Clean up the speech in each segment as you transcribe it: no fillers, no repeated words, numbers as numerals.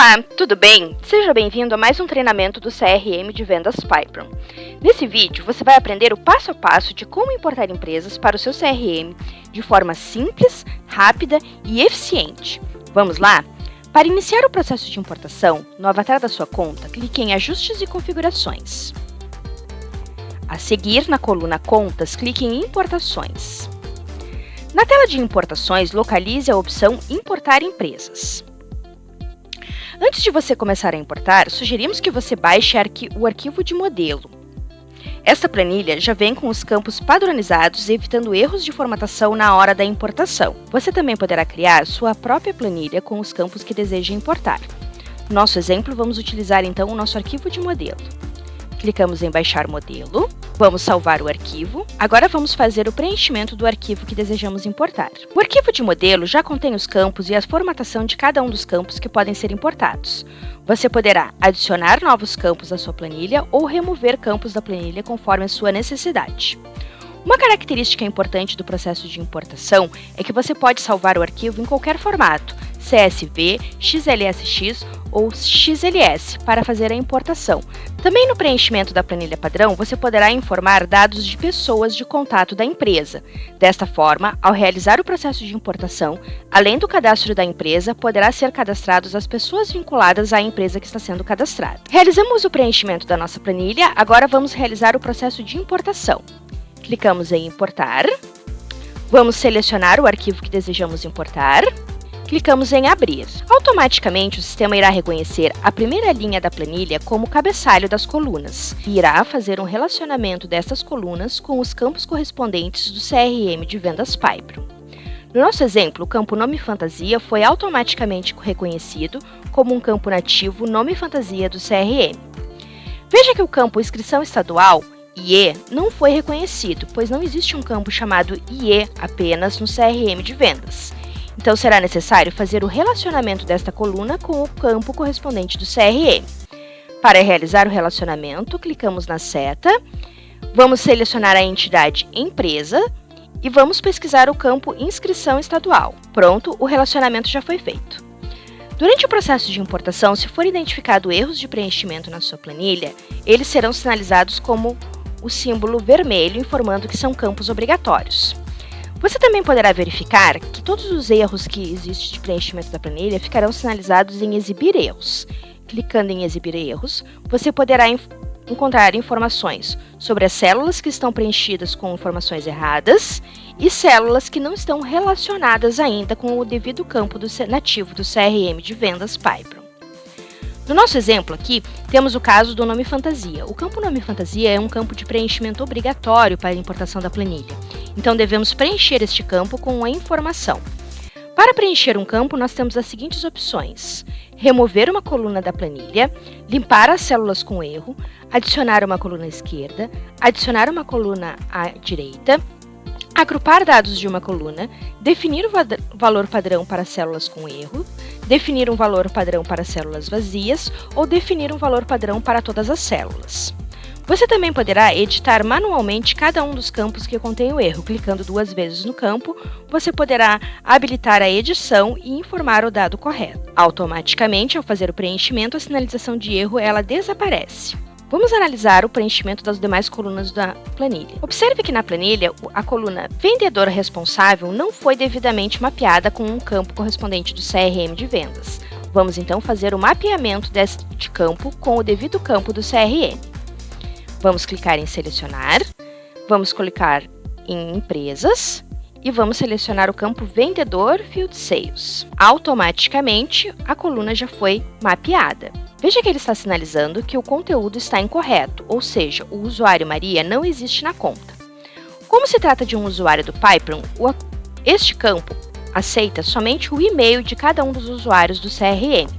Olá, tudo bem? Seja bem-vindo a mais um treinamento do CRM de Vendas Pypron. Nesse vídeo, você vai aprender o passo a passo de como importar empresas para o seu CRM de forma simples, rápida e eficiente. Vamos lá? Para iniciar o processo de importação, no avatar da sua conta, clique em Ajustes e Configurações. A seguir, na coluna Contas, clique em Importações. Na tela de importações, localize a opção Importar empresas. Antes de você começar a importar, sugerimos que você baixe o arquivo de modelo. Esta planilha já vem com os campos padronizados, evitando erros de formatação na hora da importação. Você também poderá criar sua própria planilha com os campos que deseja importar. No nosso exemplo, vamos utilizar então o nosso arquivo de modelo. Clicamos em Baixar modelo, vamos salvar o arquivo. Agora vamos fazer o preenchimento do arquivo que desejamos importar. O arquivo de modelo já contém os campos e a formatação de cada um dos campos que podem ser importados. Você poderá adicionar novos campos à sua planilha ou remover campos da planilha conforme a sua necessidade. Uma característica importante do processo de importação é que você pode salvar o arquivo em qualquer formato, CSV, XLSX ou XLS, para fazer a importação. Também no preenchimento da planilha padrão, você poderá informar dados de pessoas de contato da empresa. Desta forma, ao realizar o processo de importação, além do cadastro da empresa, poderá ser cadastrados as pessoas vinculadas à empresa que está sendo cadastrada. Realizamos o preenchimento da nossa planilha, agora vamos realizar o processo de importação. Clicamos em Importar, vamos selecionar o arquivo que desejamos importar, clicamos em Abrir. Automaticamente, o sistema irá reconhecer a primeira linha da planilha como cabeçalho das colunas e irá fazer um relacionamento dessas colunas com os campos correspondentes do CRM de Vendas Pypron. No nosso exemplo, o campo Nome Fantasia foi automaticamente reconhecido como um campo nativo Nome Fantasia do CRM. Veja que o campo Inscrição Estadual IE não foi reconhecido, pois não existe um campo chamado IE apenas no CRM de vendas. Então será necessário fazer o relacionamento desta coluna com o campo correspondente do CRM. Para realizar o relacionamento, clicamos na seta, vamos selecionar a entidade Empresa e vamos pesquisar o campo Inscrição Estadual. Pronto, o relacionamento já foi feito. Durante o processo de importação, se for identificado erros de preenchimento na sua planilha, eles serão sinalizados como o símbolo vermelho, informando que são campos obrigatórios. Você também poderá verificar que todos os erros que existem de preenchimento da planilha ficarão sinalizados em Exibir erros. Clicando em Exibir erros, você poderá encontrar informações sobre as células que estão preenchidas com informações erradas e células que não estão relacionadas ainda com o devido campo nativo do CRM de Vendas Pypron. No nosso exemplo aqui, temos o caso do Nome Fantasia. O campo Nome Fantasia é um campo de preenchimento obrigatório para a importação da planilha. Então, devemos preencher este campo com a informação. Para preencher um campo, nós temos as seguintes opções: remover uma coluna da planilha, limpar as células com erro, adicionar uma coluna à esquerda, adicionar uma coluna à direita, agrupar dados de uma coluna, definir o valor padrão para células com erro, definir um valor padrão para células vazias ou definir um valor padrão para todas as células. Você também poderá editar manualmente cada um dos campos que contém o erro. Clicando 2 vezes no campo, você poderá habilitar a edição e informar o dado correto. Automaticamente, ao fazer o preenchimento, a sinalização de erro ela desaparece. Vamos analisar o preenchimento das demais colunas da planilha. Observe que na planilha, a coluna Vendedor Responsável não foi devidamente mapeada com um campo correspondente do CRM de vendas. Vamos então fazer o mapeamento deste campo com o devido campo do CRM. Vamos clicar em Selecionar, vamos clicar em Empresas e vamos selecionar o campo Vendedor Field Sales. Automaticamente, a coluna já foi mapeada. Veja que ele está sinalizando que o conteúdo está incorreto, ou seja, o usuário Maria não existe na conta. Como se trata de um usuário do Pypron, este campo aceita somente o e-mail de cada um dos usuários do CRM.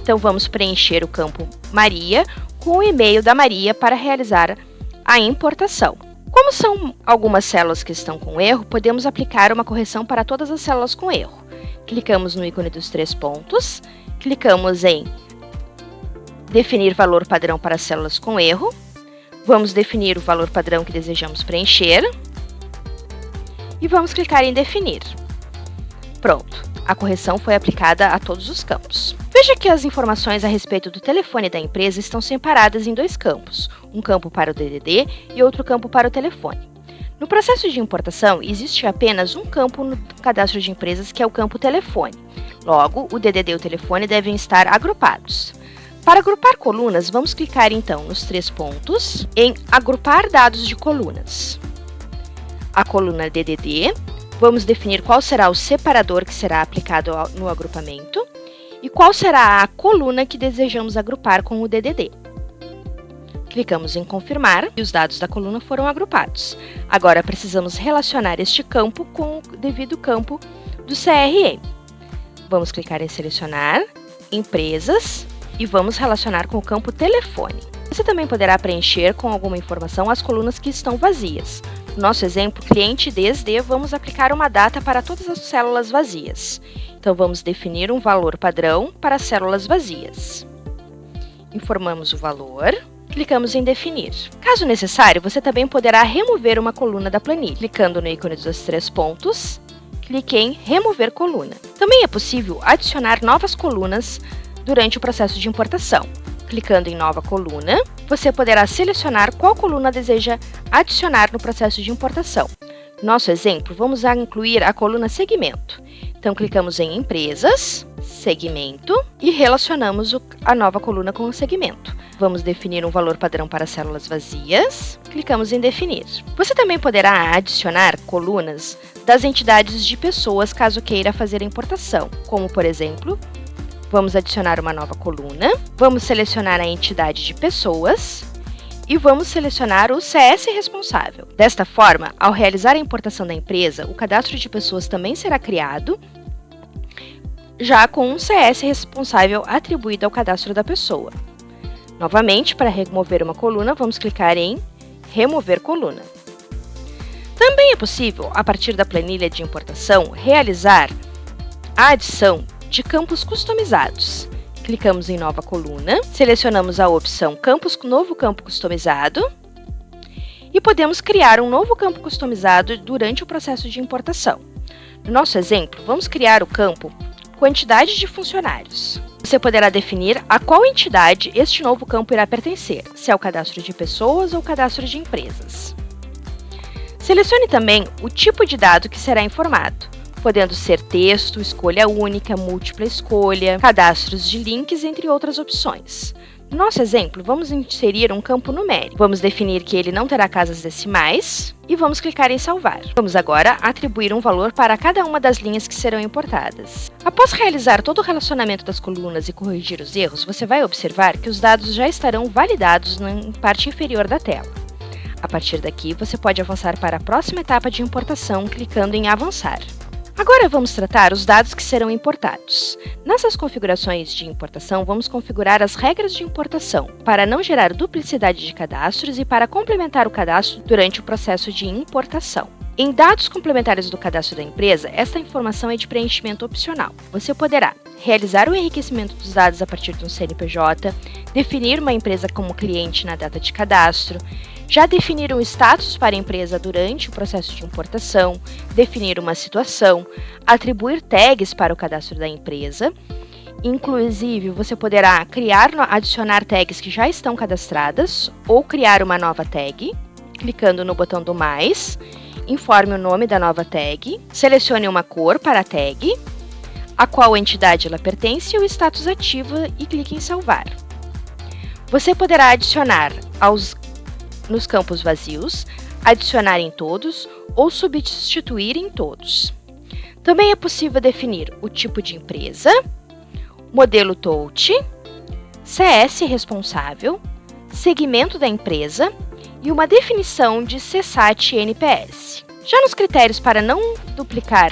Então vamos preencher o campo Maria com o e-mail da Maria para realizar a importação. Como são algumas células que estão com erro, podemos aplicar uma correção para todas as células com erro. Clicamos no ícone dos 3 pontos, clicamos em Definir valor padrão para células com erro, vamos definir o valor padrão que desejamos preencher e vamos clicar em Definir. Pronto, a correção foi aplicada a todos os campos. Veja que as informações a respeito do telefone da empresa estão separadas em dois campos, um campo para o DDD e outro campo para o telefone. No processo de importação, existe apenas um campo no cadastro de empresas, que é o campo telefone. Logo, o DDD e o telefone devem estar agrupados. Para agrupar colunas, vamos clicar então nos 3 pontos em Agrupar dados de colunas. A coluna DDD, vamos definir qual será o separador que será aplicado no agrupamento e qual será a coluna que desejamos agrupar com o DDD. Clicamos em confirmar e os dados da coluna foram agrupados. Agora precisamos relacionar este campo com o devido campo do CRM. Vamos clicar em selecionar, empresas e vamos relacionar com o campo telefone. Você também poderá preencher com alguma informação as colunas que estão vazias. No nosso exemplo, cliente desde, vamos aplicar uma data para todas as células vazias. Então vamos definir um valor padrão para as células vazias. Informamos o valor. Clicamos em definir. Caso necessário, você também poderá remover uma coluna da planilha. Clicando no ícone dos 3 pontos, clique em remover coluna. Também é possível adicionar novas colunas durante o processo de importação. Clicando em nova coluna, você poderá selecionar qual coluna deseja adicionar no processo de importação. No nosso exemplo, vamos incluir a coluna segmento. Então, clicamos em empresas, segmento e relacionamos a nova coluna com o segmento. Vamos definir um valor padrão para células vazias. Clicamos em definir. Você também poderá adicionar colunas das entidades de pessoas caso queira fazer a importação, como por exemplo, vamos adicionar uma nova coluna, vamos selecionar a entidade de pessoas e vamos selecionar o CS responsável. Desta forma, ao realizar a importação da empresa, o cadastro de pessoas também será criado, já com um CS responsável atribuído ao cadastro da pessoa. Novamente, para remover uma coluna, vamos clicar em Remover coluna. Também é possível, a partir da planilha de importação, realizar a adição de campos customizados. Clicamos em Nova coluna, selecionamos a opção Novo campo customizado e podemos criar um novo campo customizado durante o processo de importação. No nosso exemplo, vamos criar o campo Quantidade de funcionários. Você poderá definir a qual entidade este novo campo irá pertencer, se é o cadastro de pessoas ou o cadastro de empresas. Selecione também o tipo de dado que será informado, podendo ser texto, escolha única, múltipla escolha, cadastros de links, entre outras opções. No nosso exemplo, vamos inserir um campo numérico. Vamos definir que ele não terá casas decimais e vamos clicar em salvar. Vamos agora atribuir um valor para cada uma das linhas que serão importadas. Após realizar todo o relacionamento das colunas e corrigir os erros, você vai observar que os dados já estarão validados na parte inferior da tela. A partir daqui, você pode avançar para a próxima etapa de importação clicando em avançar. Agora vamos tratar os dados que serão importados. Nessas configurações de importação, vamos configurar as regras de importação para não gerar duplicidade de cadastros e para complementar o cadastro durante o processo de importação. Em dados complementares do cadastro da empresa, esta informação é de preenchimento opcional. Você poderá realizar o enriquecimento dos dados a partir de um CNPJ, definir uma empresa como cliente na data de cadastro, já definir um status para a empresa durante o processo de importação, definir uma situação, atribuir tags para o cadastro da empresa. Inclusive, você poderá adicionar tags que já estão cadastradas ou criar uma nova tag, clicando no botão do mais, informe o nome da nova tag, selecione uma cor para a tag, a qual entidade ela pertence e o status ativo e clique em salvar. Você poderá adicionar nos campos vazios, adicionar em todos ou substituir em todos. Também é possível definir o tipo de empresa, modelo touch, CS responsável, segmento da empresa e uma definição de CSAT e NPS. Já nos critérios para não duplicar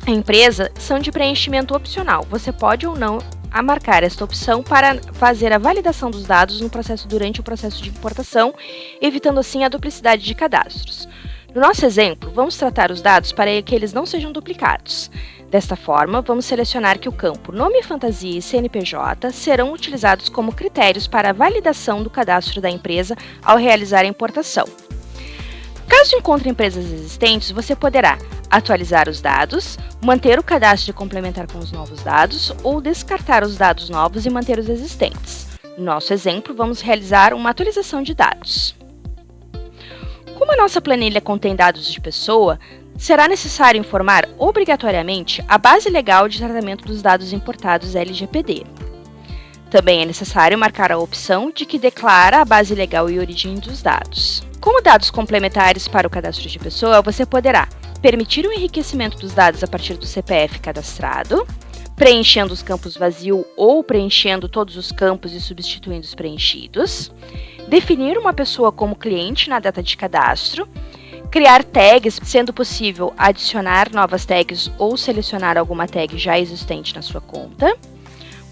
a empresa, são de preenchimento opcional. Você pode ou não marcar esta opção para fazer a validação dos dados durante o processo de importação, evitando assim a duplicidade de cadastros. No nosso exemplo, vamos tratar os dados para que eles não sejam duplicados. Desta forma, vamos selecionar que o campo Nome Fantasia e CNPJ serão utilizados como critérios para a validação do cadastro da empresa ao realizar a importação. Caso encontre empresas existentes, você poderá atualizar os dados, manter o cadastro e complementar com os novos dados ou descartar os dados novos e manter os existentes. No nosso exemplo, vamos realizar uma atualização de dados. Como a nossa planilha contém dados de pessoa, será necessário informar obrigatoriamente a base legal de tratamento dos dados importados LGPD. Também é necessário marcar a opção de que declara a base legal e origem dos dados. Como dados complementares para o cadastro de pessoa, você poderá permitir o enriquecimento dos dados a partir do CPF cadastrado, preenchendo os campos vazios ou preenchendo todos os campos e substituindo os preenchidos, definir uma pessoa como cliente na data de cadastro, criar tags, sendo possível adicionar novas tags ou selecionar alguma tag já existente na sua conta.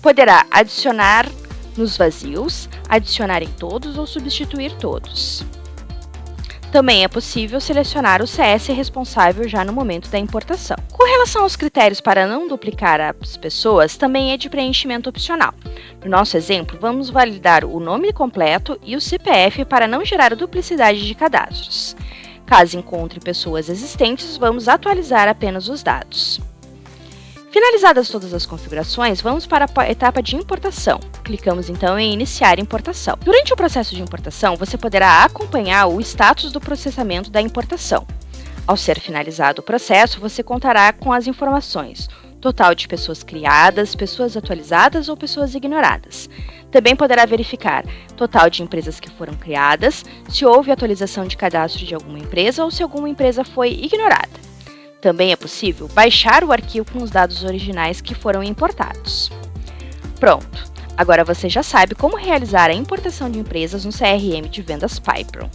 Poderá adicionar nos vazios, adicionar em todos ou substituir todos. Também é possível selecionar o CS responsável já no momento da importação. Com relação aos critérios para não duplicar as pessoas, também é de preenchimento opcional. No nosso exemplo, vamos validar o nome completo e o CPF para não gerar duplicidade de cadastros. Caso encontre pessoas existentes, vamos atualizar apenas os dados. Finalizadas todas as configurações, vamos para a etapa de importação. Clicamos então em Iniciar importação. Durante o processo de importação, você poderá acompanhar o status do processamento da importação. Ao ser finalizado o processo, você contará com as informações: total de pessoas criadas, pessoas atualizadas ou pessoas ignoradas. Também poderá verificar total de empresas que foram criadas, se houve atualização de cadastro de alguma empresa ou se alguma empresa foi ignorada. Também é possível baixar o arquivo com os dados originais que foram importados. Pronto! Agora você já sabe como realizar a importação de empresas no CRM de vendas Pypron.